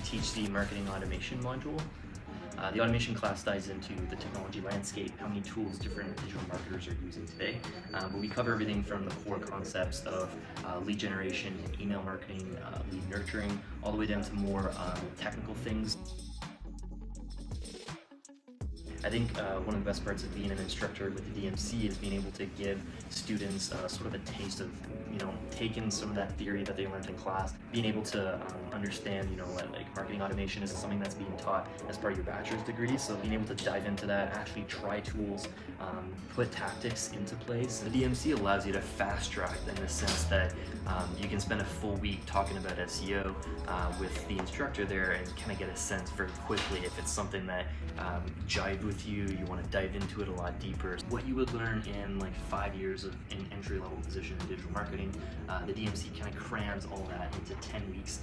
teach the marketing automation module. The automation class dives into the technology landscape, how many tools different digital marketers are using today. But we cover everything from the core concepts of lead generation, email marketing, lead nurturing, all the way down to more technical things. I think one of the best parts of being an instructor with the DMC is being able to give students sort of a taste of, taking some of that theory that they learned in class, being able to understand, like marketing automation is something that's being taught as part of your bachelor's degree. So being able to dive into that, actually try tools, put tactics into place. The DMC allows you to fast track in the sense that you can spend a full week talking about SEO with the instructor there and kind of get a sense very quickly if it's something that jived with you, you want to dive into it a lot deeper. What you would learn in like 5 years of an entry-level position in digital marketing, the DMC kind of crams all that into 10 weeks